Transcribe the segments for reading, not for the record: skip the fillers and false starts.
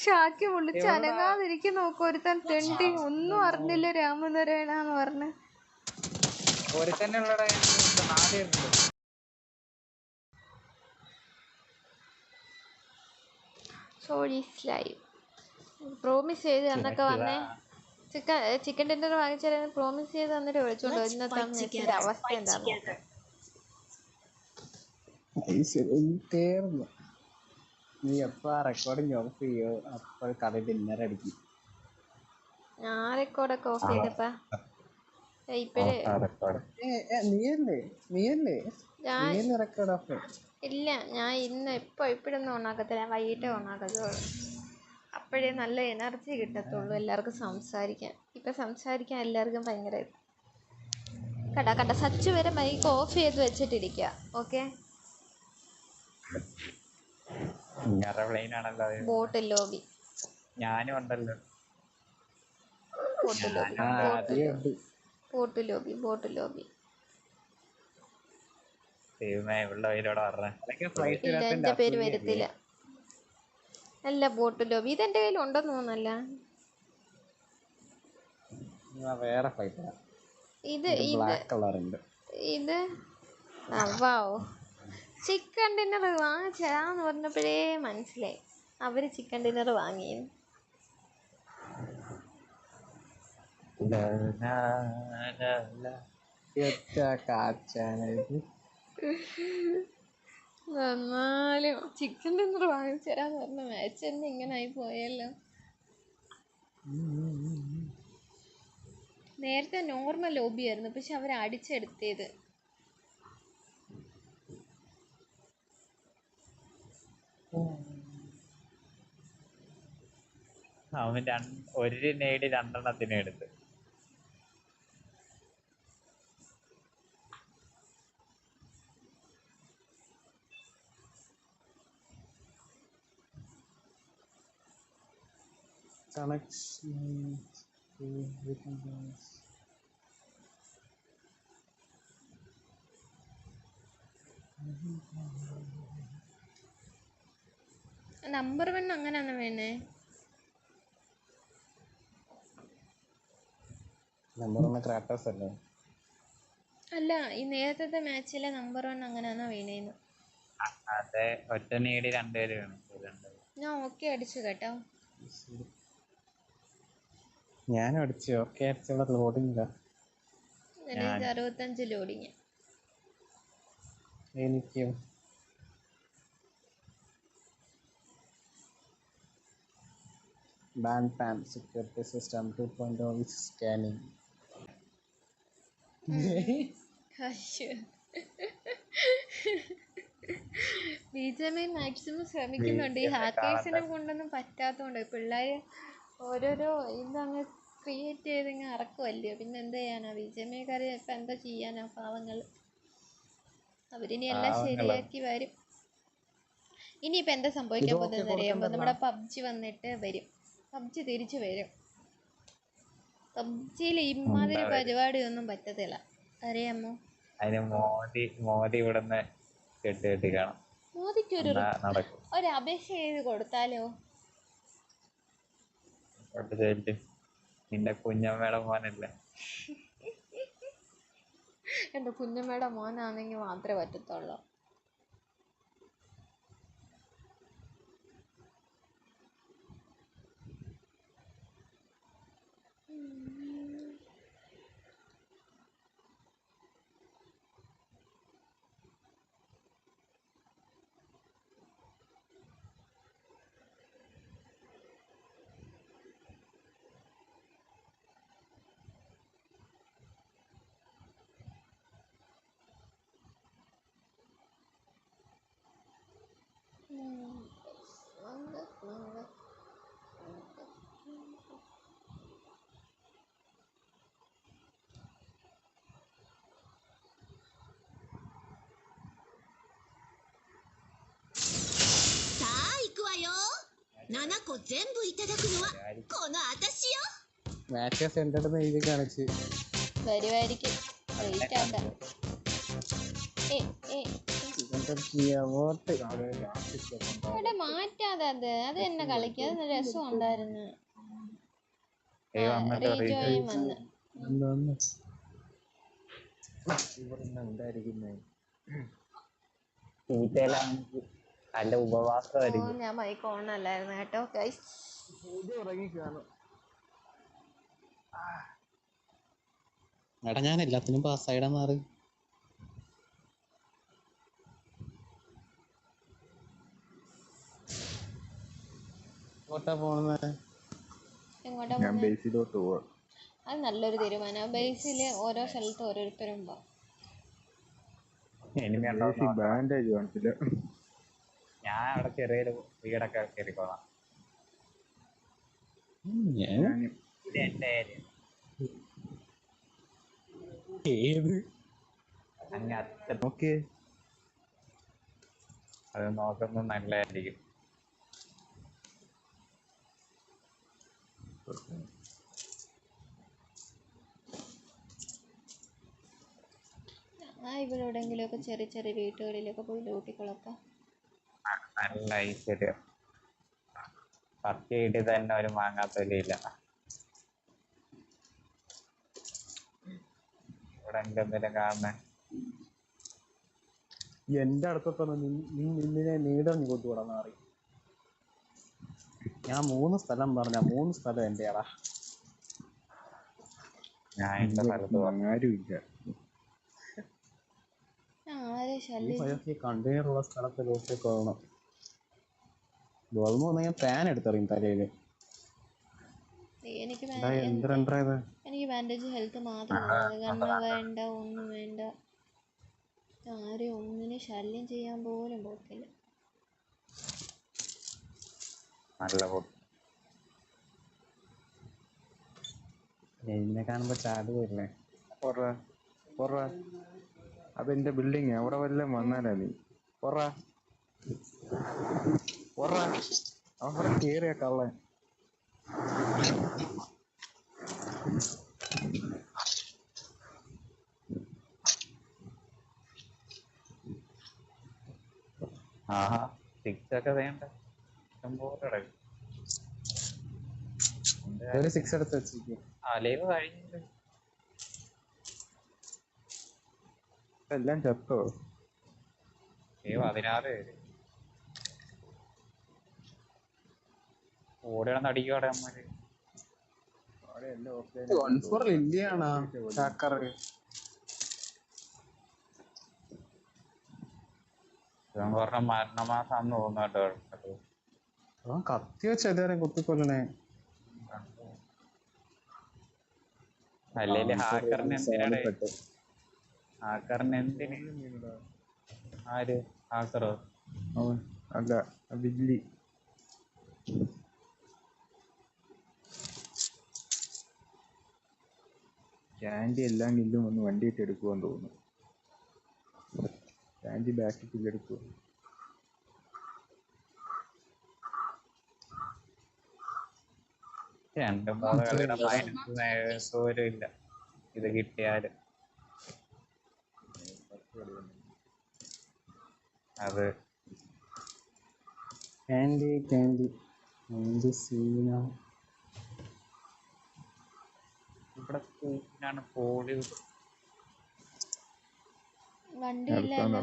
ഷാക്കി വിളിച്ച് അനങ്ങാതിരിക്കും നോക്കും. ഒരുത്തൻ തെണ്ടി ഒന്നും അറിഞ്ഞില്ല രാമനാരായണന്ന് പറഞ്ഞ്. പ്രോമിസ് ചെയ്ത് അന്നൊക്കെ വന്നേ ചിക്കൻ ഡിന്നർ വാങ്ങിച്ചാൽ പ്രോമിസ് ചെയ്ത് തന്നിട്ട് വിളിച്ചോണ്ടോ. ഇന്നത്തെ മെസ്സിന്റെ അവസ്ഥ എന്താന്ന്. നീ എപ്പാ റെക്കോർഡിങ് ഓഫ് ചെയ്യോ അപ്പോൾ കഥ ഡിന്നർ അടിക്കും. ഞാൻ റെക്കോർഡൊക്കെ ഓഫ് ചെയ്തപ്പാ ഇപ്പഴേ ഇല്ല. ഞാൻ ഇന്ന് ഇപ്പോഴൊന്നും ഓണാക്കത്തില്ല. വൈകിട്ടേ ഓണാക്കത്തുള്ളൂ. അപ്പോഴേ നല്ല എനർജി കിട്ടത്തുള്ളൂ എല്ലാവർക്കും സംസാരിക്കാൻ. ഇപ്പം സംസാരിക്കാൻ എല്ലാവർക്കും ഭയങ്കര കണ്ട സച്ച് വരെ മൈക്ക് ഓഫ് ചെയ്ത് വെച്ചിട്ടിരിക്കുക. ഓക്കെ, ബോട്ട് ലോബി ഞാനും ഉണ്ടല്ലോ. ബോട്ട് ലോബി എന്റെ പേര് വരത്തില്ല. അല്ല, ബോട്ട് ലോബി ഇതെന്റെ കയ്യിൽ ഉണ്ടെന്ന് തോന്നല്ല. ഇത് ചിക്കൻ ഡിന്നർ വാങ്ങിച്ചതാന്ന് പറഞ്ഞപ്പോഴേ മനസ്സിലായി അവര് ചിക്കൻ ഡിന്നർ വാങ്ങിയെന്ന്. എന്നാലും ചിക്കൻ ഡിന്നർ വാങ്ങിച്ചു തരാന്ന് പറഞ്ഞ മാച്ച് തന്നെ ഇങ്ങനെ ആയി പോയല്ലോ. നേരത്തെ നോർമൽ ലോബി ആയിരുന്നു, പക്ഷെ അവർ അടിച്ചെടുത്തേത്. അവൻ ഒരു നേടി രണ്ടെണ്ണത്തിന് എടുത്ത്. നമ്പർ 1 അങ്ങനെയാണോ വേണേ? അല്ല, ഈ നേരത്തെ മാച്ചിലെ നമ്പർ 1 അങ്ങനെയാണോ വീണേന്ന്? അതെ, ഒറ്റ നേടി രണ്ടുപേര് വേണം. ഞാൻ ഓക്കെ അടിച്ചു കേട്ടോ. ഞാനും അടിച്ചു. ഓക്കെ അടിച്ചുള്ള ലോഡിംഗ് 65 ലോഡിങ്. എനിക്കും ബാൻ പാൻ security system 2.0 is scanning. BJP maximum ശ്രമിക്കുന്നുണ്ട്. ഈ ഹാക്കേഴ്സിനെ കൊണ്ടൊന്നും പറ്റാത്തതുകൊണ്ട് പിള്ളേർ ഓരോരോ ഇതങ്ങ് ക്രിയേറ്റ് ചെയ്ത് ഇങ്ങനെ ഇറക്കുമല്ലോ. പിന്നെ എന്ത് ചെയ്യാനാ ബിജെപിക്കാർ ഇപ്പം എന്താ ചെയ്യാനാ? പാവങ്ങൾ. അവരിനി എല്ലാം ശരിയാക്കി വരും. ഇനിയിപ്പോൾ എന്താ സംഭവിക്കാൻ പോകുന്നതെന്ന് അറിയുമ്പോൾ നമ്മുടെ പബ്ജി വന്നിട്ട് വരും. പബ്ജി തിരിച്ചു വരും. പബ്ജിയിൽ ഇമാതിരി പരിപാടിയൊന്നും പറ്റത്തില്ല, അറിയാമോ? അതിന് മോദി ഇവിടുന്ന് കെട്ടി കാണാം. മോദിക്ക് ഒരു അപേക്ഷ ചെയ്ത് കൊടുത്താലോ? നിന്റെ കുഞ്ഞമ്മയുടെ മോനല്ലേ? എന്റെ കുഞ്ഞമ്മയുടെ മോനാണെങ്കിൽ മാത്രമേ പറ്റത്തുള്ളൂ. മാച്ചസ് എന്തെന്ന് എഴുതി കാണിച്ച് വരുമായിരിക്കും. വോട്ട് ഇവിടെ മാറ്റാതെ അത് തന്നെ കളിക്കുക, അത് രസം ഉണ്ടായിരുന്നു. റീജോയും വന്ന് നല്ല ഉപവാസമായിരിക്കും. ഞാൻ മൈക്ക് ഓൺ അല്ലായിരുന്നു കേട്ടോ ഗൈസ്. എടാ ഞാൻ എല്ലാത്തിനും പാസ്സായിടാൻ മാറി. എങ്ങോട്ടാ പോകുന്നത്? എങ്ങോട്ടാ ബേസിലോട്ട് പോവാ. അത് നല്ലൊരു തീരുമാനം. ബേസിൽ ഓരോ സ്ഥലത്ത് ഓരോരുത്തരും പോവാം. ബാൻഡേജ് കാണിച്ചില്ല. ഞാൻ അവിടെ ചെറിയൊരു വീടൊക്കെ കയറിക്കോളാം. ഇത് എന്റെ ഏരിയ. ഏത് അങ്ങ് അറ്റത്ത് അത് നോക്കുന്നത് നല്ലതായിരിക്കും. ഇവിടെ എവിടെയെങ്കിലുമൊക്കെ ചെറിയ ചെറിയ വീട്ടുകളിലൊക്കെ പോയി ലൂട്ടിക്കൊളക്കാം. നല്ല ഐശ്വര്യം. പത്ത് വീട്ടിൽ തന്നെ ഒരു മാങ്ങാത്തൊലിയില്ല. ഇവിടെ എന്തെങ്കിലും കാണണേ. എന്റെ അടുത്തൊക്കെ നിന്നെ നീടഞ്ഞു കൊണ്ടുകൂടാ മാറി. ഞാൻ 3 സ്ഥലം പറഞ്ഞ 3 സ്ഥലം എന്റെയാടാ. ഞാൻ എന്റെ സ്ഥലത്ത് ആരുമില്ല. കണ്ടെയ്നറുള്ള സ്ഥലത്ത് ലോട്ടേക്ക് പോകണം. ഗോൾമ ഞാൻ പാൻ എടുത്തറിയും തലയില്. എനിക്ക് എനിക്ക് ബാൻഡേജ് ഹെൽത്ത് മാത്രം ഗണ്ണ് വേണ്ട, ഒന്നും വേണ്ട. ആരും ഒന്നിനും ശല്യം ചെയ്യാൻ പോലും പോക്കില്ല. എന്നെ കാണുമ്പോ ചാടുകയല്ലേ. അതെന്റെ ബിൽഡിങ്. അവിടെ വല്ലതും വന്നാലാ നീ അവിടെ കേറിയ കള്ളൻ. ആഹാ, 6 ഒക്കെ വേണ്ട. ഒരു 6 എടുത്ത് വെച്ചിരിക്കും. ലൈവ് കഴിഞ്ഞിട്ട് എല്ലാം ചത്തോ? 16 പേര് ഓടിയാണെന്ന് അടിക്കോടെ അമ്മര്. പറഞ്ഞ മരണമാസാന്ന് തോന്നുന്നു കേട്ടോ. കത്തി വെച്ച് എല്ലാരും കുത്തിക്കൊല്ലണേ. അല്ലേല് ഹാക്കറിന് എന്തിനാണ്? ആര് ഹാക്കറോ? അല്ല, വില്ലി. ക്യാൻഡി എല്ലാം കില്ലും ഒന്ന് വണ്ടിയിട്ട് എടുക്കുമെന്ന് തോന്നുന്നു. ക്യാൻഡി ബാക്കി കില്ലെടുക്കുക. രണ്ടും 3 കളിയുടെ മൈനസ് പോലും ഇല്ല ഇത് കിട്ടിയാല്. അത് ഇവിടെ സീനാണ്. പോളി വണ്ടി ഇല്ലല്ലോ.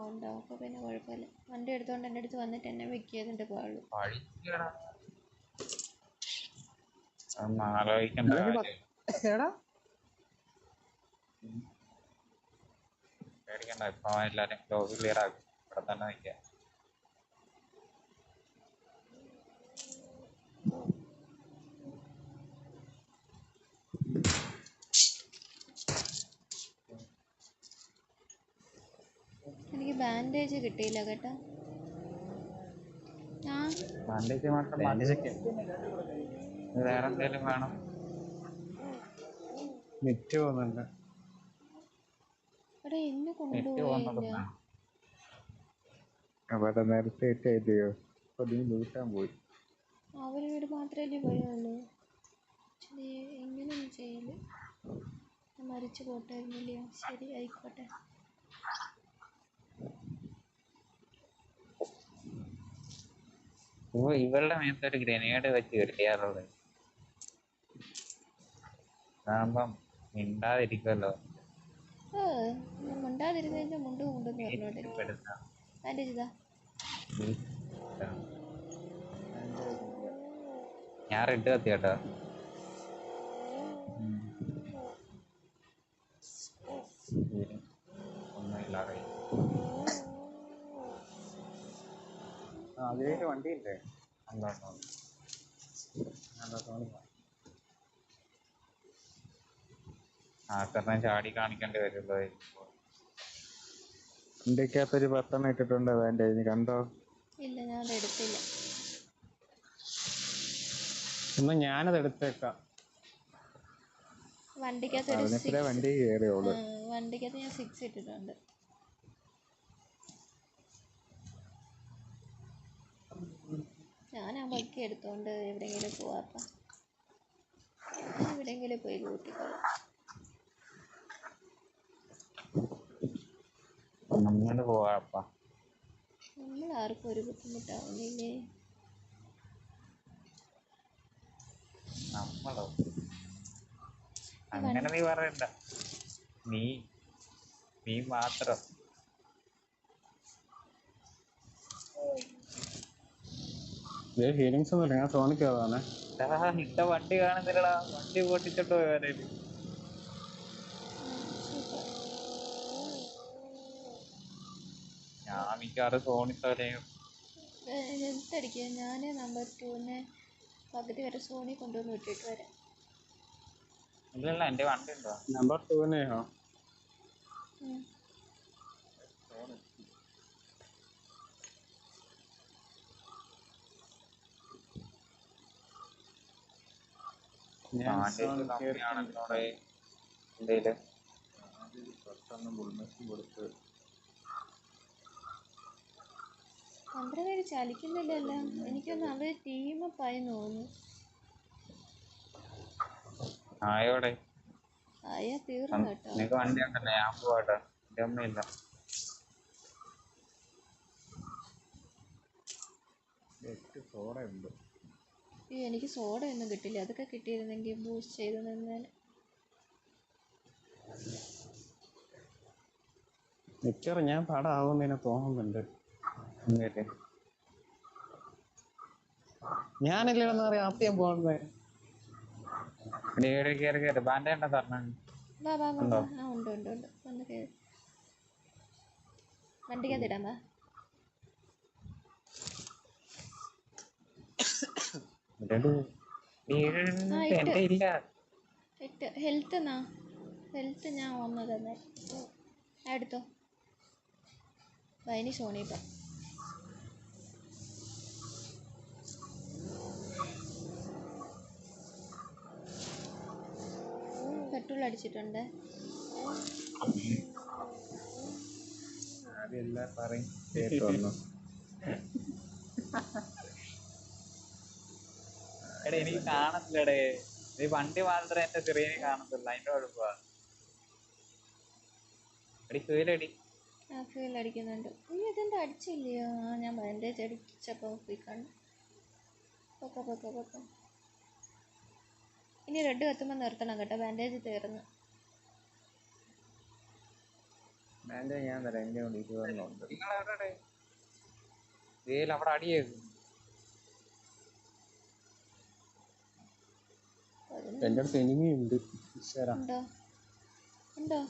ഉണ്ടോ? അപ്പൊ പിന്നെ കുഴപ്പമില്ല. വണ്ടി എടുത്തോണ്ട് എൻ്റെ അടുത്ത് വന്നിട്ട് എന്നെ വെക്കിയതിന്റെ പാടുള്ളൂ. പേടിക്കണ്ട, ഇപ്പൊ എല്ലാരും ലോബി ക്ലിയർ ആകും. ഇവിടെ തന്നെ നിൽക്കാം. എനിക്ക് ബാൻഡേജ് കിട്ടിയില്ല കേട്ടോ. ബാൻഡേജ് മാത്രം വേറെ എന്തെങ്കിലും വേണം. നെറ്റ് പോകുന്നുണ്ട്. എന്നെ കൊണ്ടുപോയില്ല. അവിടെ നേരത്തെ എത്തിയോ? അപ്പൊ നീ ലൂട്ടാൻ പോയി. അവര് വീട് മാത്രല്ലേ പോയുള്ളൂ. ഇങ്ങനൊന്നും ചെയ്യില്ല. മരിച്ചു പോട്ടായിരുന്നില്ലയോ? ശരി, ആയിക്കോട്ടെ. ഇവളുടെ മേത്തൊരു ഗ്രനേഡ് വെച്ച് കെട്ടിയാറുള്ളത് അതാകുമ്പം മിണ്ടാതിരിക്കുമല്ലോ. മുണ്ടാതിരുന്നതിന്റെ മുണ്ട് കൊണ്ടെന്ന് പറഞ്ഞോണ്ടിരിക്കും. ബാൻഡേജ് ഇതാ. ഞാൻ റെഡ് കത്തി കേട്ടോ. ഒന്നുമില്ലാതെ അതിലേക്ക് വണ്ടിയില്ലേ? എന്താ ആക്കറിനെ ചാടി കാണിക്കേണ്ടി വരുമല്ലോ. വണ്ടിക്കകത്തൊരു 10 ഇട്ടിട്ടുണ്ട് ബാൻഡേജ്, കണ്ടോ? ഇല്ല, ഞാൻ അത് എടുത്തില്ല. എന്നാ ഞാനത് എടുത്തേക്കാം. വണ്ടിക്കകത്ത് വണ്ടി കയറിയോളൂ. വണ്ടിക്കകത്ത് ഞാൻ 6 ഇട്ടിട്ടുണ്ട്. ഞാൻ ആ ബഗ്ഗി എടുത്തോണ്ട് എവിടെയെങ്കിലും പോവാപ്പ. എവിടെയെങ്കിലും പോയി കൂട്ടിക്കോളാം. നമ്മള് പോവാപ്പാ. നമ്മൾ ആർക്കും ഒരു ബുദ്ധിമുട്ടാവുന്നില്ലേ? നമ്മളോ? അങ്ങനെ നീ പറയണ്ട. നീ മാത്രം. ഫീലിങ്സ് ഒന്നുമില്ല, ഞാൻ തോന്നിക്കാതാണ്. ഇട്ട വണ്ടി കാണുന്നില്ലടാ. വണ്ടി പൊട്ടിച്ചിട്ട് പോയാലേ. ഞാൻ മിക്കവാറും സോണിത്തോലെയും ഹെൽത്തടിക്കുക. ഞാൻ നമ്പർ 2 പകുതി വരെ സോണി കൊണ്ടുവന്ന് വിട്ടിട്ട് വരാം. ഇല്ലല്ല, എന്റെ വണ്ടി ഉണ്ടോ? നമ്പർ 2 എന്തേലും നമ്മുടെ പേര് ചലിക്കുന്നില്ലല്ലോ. എനിക്കൊന്ന് അവര് ടീമപ്പായി തോന്നുന്നു. ആയോടെ ആയാ തീർന്നു കേട്ടോ. നിനക്ക് വണ്ടി ഉണ്ടല്ലോ, ഞാൻ പോവാട്ടോ. എന്റെ ഒന്നുമില്ല. എനിക്ക് സോഡ ഒന്നും കിട്ടില്ല. അതൊക്കെ കിട്ടിയിരുന്നെങ്കിൽ ബൂസ്റ്റ് ചെയ്ത് നിന്നാൽ. മിക്കവാറും ഞാൻ പടാവുന്നതിനെ തോന്നുന്നുണ്ട്. ഞാനല്ലേന്ന് പറയാം ആദ്യം പോകുന്നത്. ബാൻഡേ ഉണ്ടോ തരണം? ഉണ്ട്. വന്ന് കയറി വണ്ടിക്കകത്ത് ഇടാൻ വാ. ഹെൽത്ത് ഞാൻ 1 തന്നെ എടുത്തോ. വൈനി സോണിപ്പ പെട്രോൾ അടിച്ചിട്ടുണ്ട്. എടേ എനിക്ക് കാണത്തില്ലടേ. ഈ വണ്ടി മാത്രമേ എന്റെ ചെറിയനെ കാണത്തില്ല. അതിന്റെ കുഴപ്പമാ. ഫ്യൂലടി ഫ്യൂൽ അടിക്കുന്നുണ്ട്. ഇതെന്താ അടിച്ചില്ലയോ? ഞാൻ ബാൻഡേജ് അടിച്ചപ്പോൾ പോയി കണ്ടു. പൊക്ക ഇനി റെഡ് കത്തുമ്പോൾ നിർത്തണം കേട്ടോ. ബാൻഡേജ് തീർന്നു. ഞാൻ തരാം. എന്റെ കൊണ്ട് 20 ഉണ്ട്. അവിടെ അടിയേക്കും. എന്റെ അടുത്ത് എനിമി ഉണ്ട്. ഉണ്ടോ?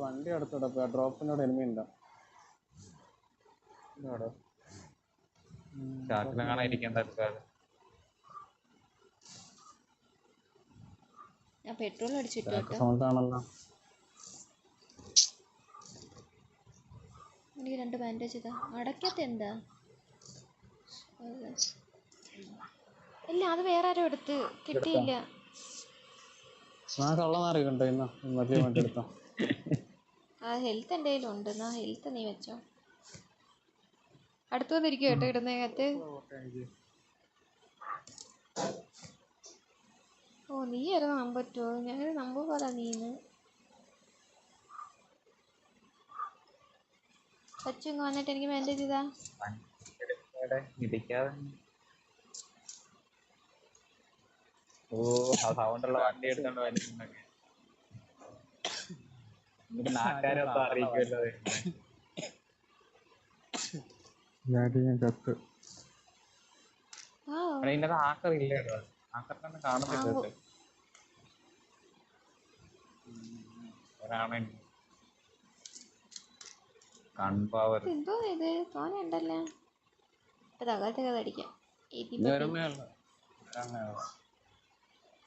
വണ്ടി അടുത്തോടെ ഡ്രോപ്പിനോട് എനിമി ഉണ്ടോ? ഞാൻ പെട്രോൾ അടിച്ചിട്ട് കേട്ടോ. എനിക്ക് 2 ബാൻഡേജ് ഇതാ. അടയ്ക്കത്ത് എന്താ? ഇല്ല, അത് വേറെ ആരും എടുത്ത് കിട്ടിയില്ല. ആ ഹെൽത്ത് എൻ്റെ കയ്യിലുണ്ട്. എന്നാ ഹെൽത്ത് നീ വെച്ചോ. അടുത്ത് വന്നിരിക്കും കേട്ടോ ഇടുന്നതിനകത്ത്. ഓ നീ ആയിരുന്നു നമ്പർ 2. ഞാൻ നമ്പർ പറ നീന്ന്. സച്ചു ഇങ്ങ് വന്നിട്ട് എനിക്ക് മെസ്സേജ് ചെയ്താ. ഇടിക്കാതെ. ഓ ആ സൗണ്ടുള്ള വണ്ടി എടുത്തോണ്ട് വരുന്നുണ്ടൊക്കെ. നാട്ടുകാരൊക്കെ അറിയിക്കുമല്ലോ. ഞാൻ ചത്ത്. ഇതിന്റെ ആക്കർ ഇല്ല കേട്ടോ. ആക്കറിനൊന്നും കാണുന്നില്ല. ഒരാണ് കൺപവർ. എന്തോ ഇത് തോനെ ഉണ്ടല്ലേ. ഇപ്പൊ തകർത്തൊക്കെ അടിക്കാം.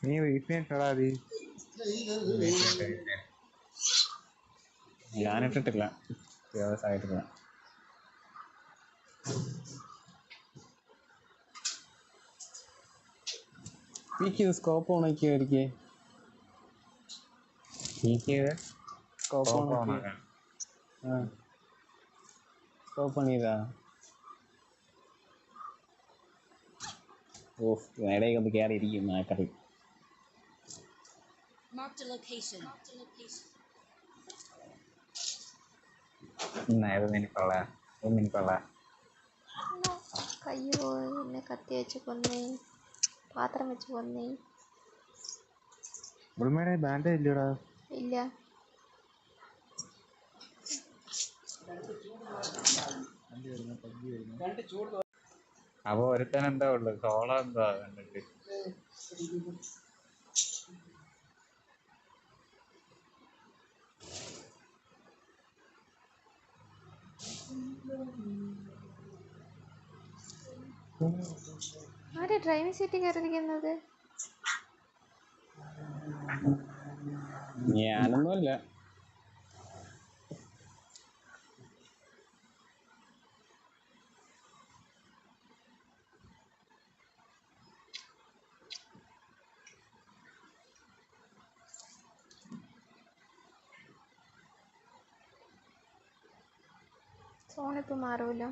നീ വീട്ടിലിട്ടടാ അത്. ഞാനിട്ടിട്ടില്ല, വ്യവസായിട്ടില്ല. സ്കോപ്പ് ഓണാക്കിയായിരിക്കേ. സ്കോപ്പ് പണിയതാ. ഓ ഇടയ്ക്ക് ഒന്ന് കയറിയിരിക്കും നാക്കറി. കയ്യ് പോയി. എന്നെ കത്തി വെച്ച് കൊന്നേ, പാത്രം വെച്ച് കൊന്നേ. ബാൻഡേജ് ഇല്ലടാ. ഇല്ല. അപ്പൊ ഒരുത്തൻ എന്താ ഉള്ളു, സോളോ എന്താ കണ്ടിട്ട്. ആരെ ഡ്രൈവിംഗ് സീറ്റിൽ കയറിയിരിക്കുന്നത്? ഞാനൊന്നുമല്ല. സോണിപ്പോ മാറൂല്ലോ.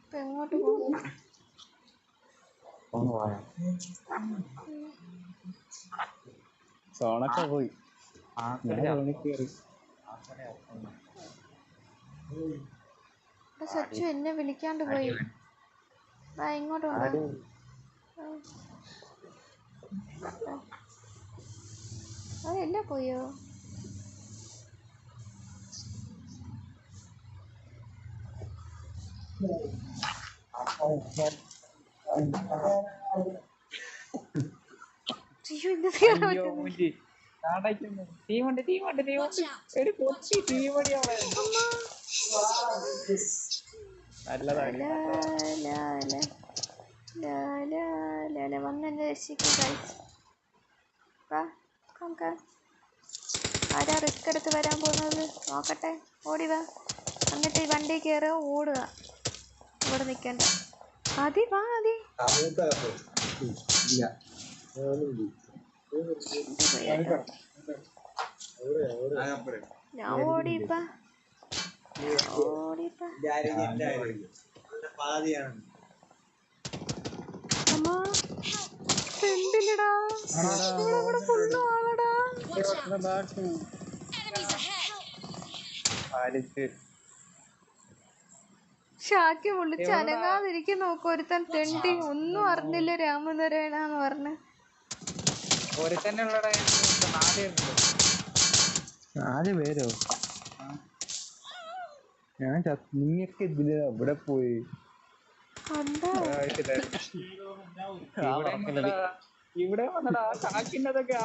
ഇപ്പൊ എങ്ങോട്ട് പോകും? സോണൊക്കെ പോയി. സച്ചു എന്നെ വിളിക്കാണ്ട് പോയി. ഇങ്ങോട്ട് കൊണ്ടോ. അതെല്ലാം പോയോ? വന്നെന്നെ രക്ഷിക്കുക. ആരാ റിസ്ക് എടുത്ത് വരാൻ പോകുന്നത് നോക്കട്ടെ. ഓടിവാ. എന്നിട്ട് ഈ വണ്ടി കയറുക, ഓടുക. ഇവിടെ നിൽക്കണ്ട. അതി വാ. അതി ഞാൻ ഓടിപ്പാ. അമ്മ ഫ്രണ്ടിലിടാ. ഇവിടെ ഫുള്ള് ആളടാ. ഷാക്കി വിളിച്ച് അനങ്ങാതിരിക്കും നോക്കും. ഒരുത്തൻ തെണ്ടി ഒന്നും അറിഞ്ഞില്ല രാമനാരായണന്ന് പറഞ്ഞ്. 4 പേരോ? ഞാൻ നിങ്ങക്ക് ഇതില് എവിടെ പോയി? ഇവിടെ വന്നടാ കാക്കിന്നതൊക്കെ